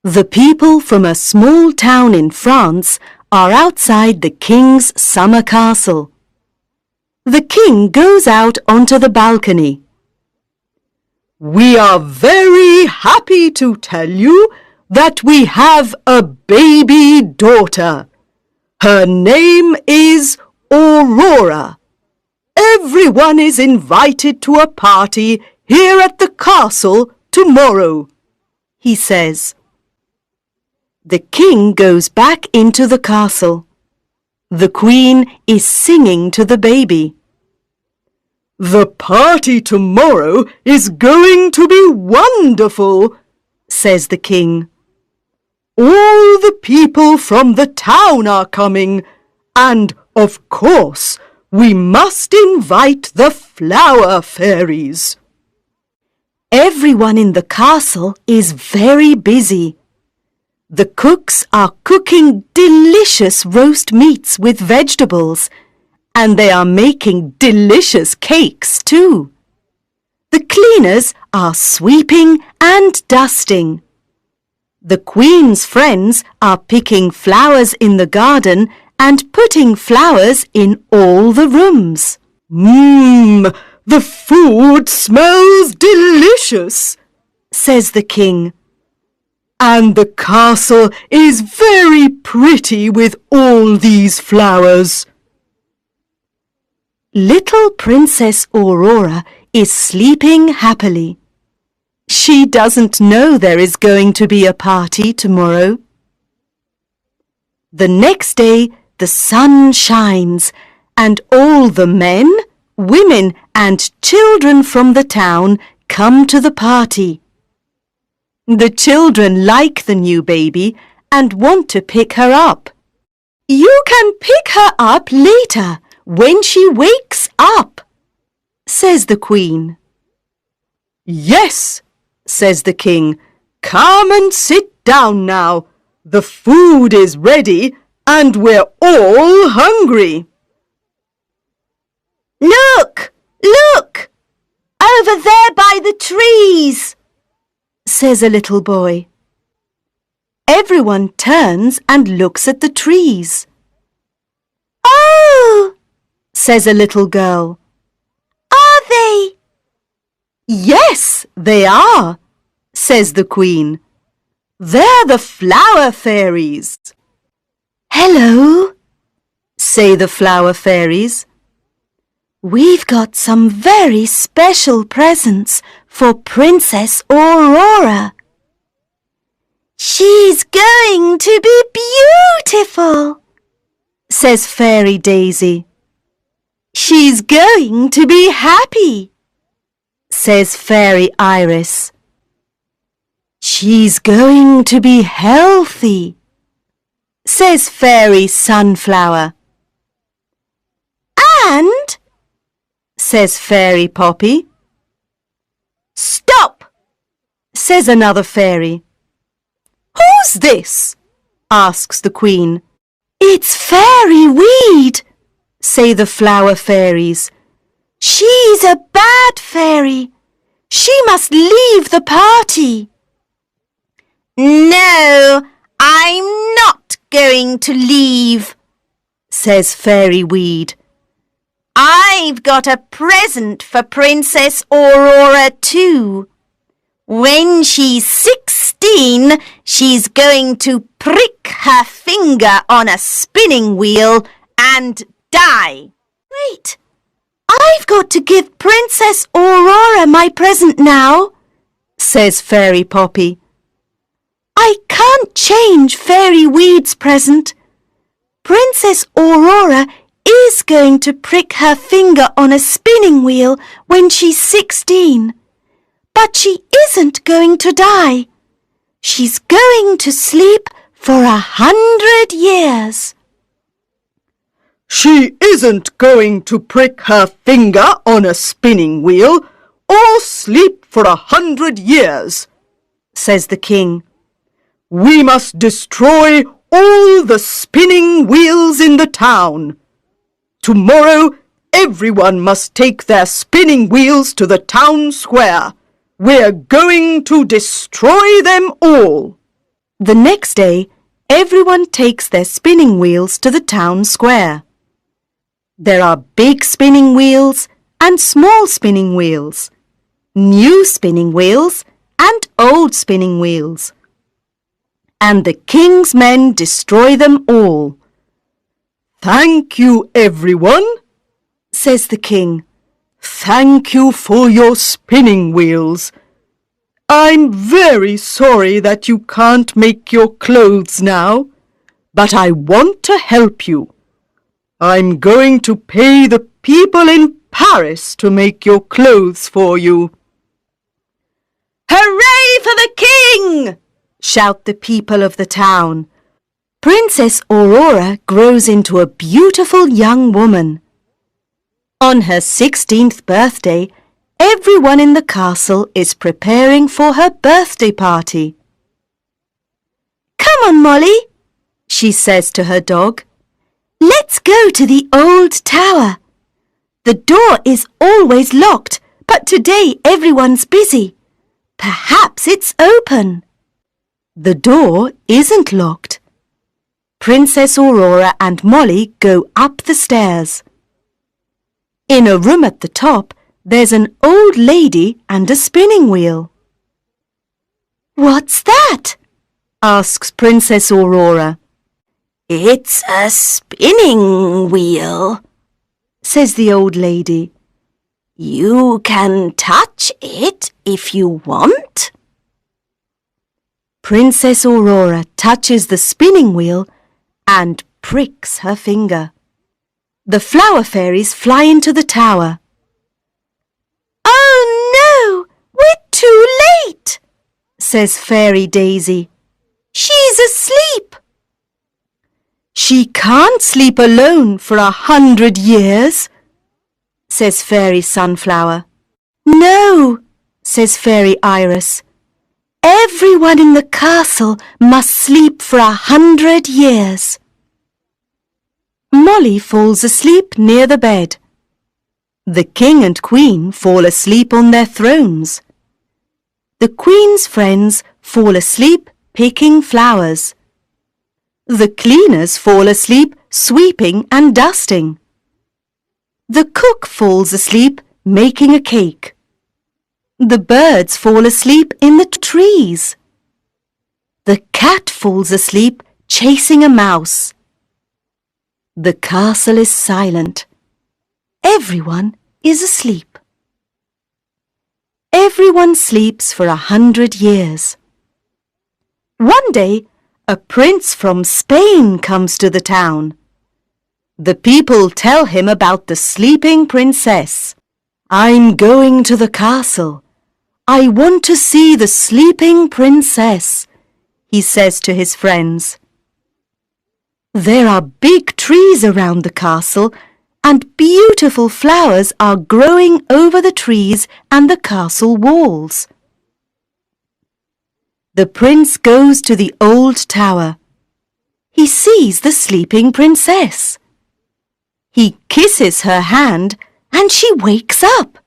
The people from a small town in France are outside the king's summer castle. The king goes out onto the balcony. "We are very happy to tell you that we have a baby daughter. Her name is Aurora. Everyone is invited to a party here at the castle tomorrow," he says. The king goes back into the castle. The queen is singing to the baby. "The party tomorrow is going to be wonderful," says the king. "All the people from the town are coming, and, of course, we must invite the flower fairies." Everyone in the castle is very busy. The cooks are cooking delicious roast meats with vegetables, and they are making delicious cakes too. The cleaners are sweeping and dusting. The Queen's friends are picking flowers in the garden and putting flowers in all the rooms. The food smells delicious," says the king. "And the castle is very pretty with all these flowers." Little Princess Aurora is sleeping happily. She doesn't know there is going to be a party tomorrow. The next day the sun shines, and all the men, women and children from the town come to the party. The children like the new baby and want to pick her up. "You can pick her up later when she wakes up," says the queen. "Yes," says the king. "Come and sit down now. The food is ready and we're all hungry." "Look! Look! Over there by the trees!" says a little boy. Everyone turns and looks at the trees. "Oh!" says a little girl. "Are they?" "Yes, they are," says the queen. "They're the flower fairies." "Hello," say the flower fairies. "We've got some very special presents for Princess Aurora." "She's going to be beautiful," says Fairy Daisy. "She's going to be happy," says Fairy Iris. "She's going to be healthy," says Fairy Sunflower. "And," says Fairy Poppy. "Stop," says another fairy. "Who's this?" asks the queen. "It's Fairy Weed," say the flower fairies. "She's a bad fairy. She must leave the party." "No, I'm not going to leave," says Fairy Weed. "I've got a present for Princess Aurora too. When she's 16, she's going to prick her finger on a spinning wheel and die." "Wait, I've got to give Princess Aurora my present now," says Fairy Poppy. "I can't change Fairy Weed's present. Princess Aurora is going to prick her finger on a spinning wheel when she's 16. But she isn't going to die. She's going to sleep for 100 years. "She isn't going to prick her finger on a spinning wheel or sleep for 100 years, says the king. "We must destroy all the spinning wheels in the town. Tomorrow, everyone must take their spinning wheels to the town square. We're going to destroy them all." The next day, everyone takes their spinning wheels to the town square. There are big spinning wheels and small spinning wheels, new spinning wheels and old spinning wheels. And the king's men destroy them all. "Thank you, everyone," says the king. "Thank you for your spinning wheels. I'm very sorry that you can't make your clothes now, but I want to help you. I'm going to pay the people in Paris to make your clothes for you." "Hooray for the king!" shout the people of the town. Princess Aurora grows into a beautiful young woman. On her 16th birthday, everyone in the castle is preparing for her birthday party. "Come on, Molly," she says to her dog. "Let's go to the old tower. The door is always locked, but today everyone's busy. Perhaps it's open." The door isn't locked. Princess Aurora and Molly go up the stairs. In a room at the top, there's an old lady and a spinning wheel. "What's that?" asks Princess Aurora. It's a spinning wheel, says the old lady. You can touch it if you want. Princess Aurora touches the spinning wheel and pricks her finger. The flower fairies fly into the tower. "Oh no, we're too late," says Fairy Daisy. "She's asleep." "She can't sleep alone for 100 years, says Fairy Sunflower. "No," says Fairy Iris. "Everyone in the castle must sleep for 100 years. Molly falls asleep near the bed. The king and queen fall asleep on their thrones. The queen's friends fall asleep picking flowers. The cleaners fall asleep sweeping and dusting. The cook falls asleep making a cake. The birds fall asleep in the trees. The cat falls asleep chasing a mouse. The castle is silent. Everyone is asleep. Everyone sleeps for 100 years. One day, a prince from Spain comes to the town. The people tell him about the sleeping princess. "I'm going to the castle. I want to see the sleeping princess," he says to his friends. There are big trees around the castle, and beautiful flowers are growing over the trees and the castle walls. The prince goes to the old tower. He sees the sleeping princess. He kisses her hand and she wakes up.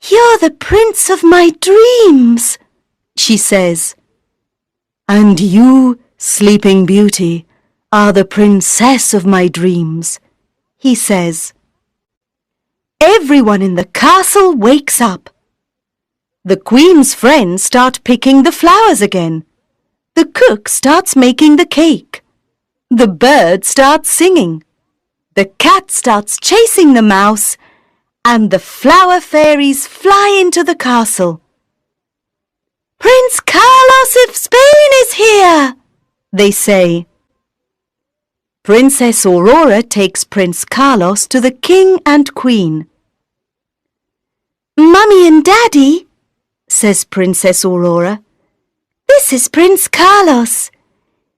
"You're the prince of my dreams," she says. "And you, Sleeping Beauty, are the princess of my dreams," he says. Everyone in the castle wakes up. The queen's friends start picking the flowers again. The cook starts making the cake. The bird starts singing. The cat starts chasing the mouse, and the flower fairies fly into the castle. "Prince Carlos of Spain is here," they say. Princess Aurora takes Prince Carlos to the king and queen. "Mummy and Daddy," says Princess Aurora, "this is Prince Carlos.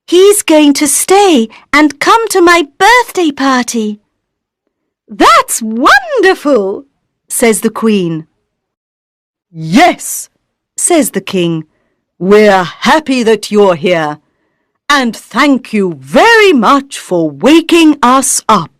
He's going to stay and come to my birthday party." "That's wonderful," says the queen. "Yes," says the king. "We're happy that you're here, and thank you very much for waking us up."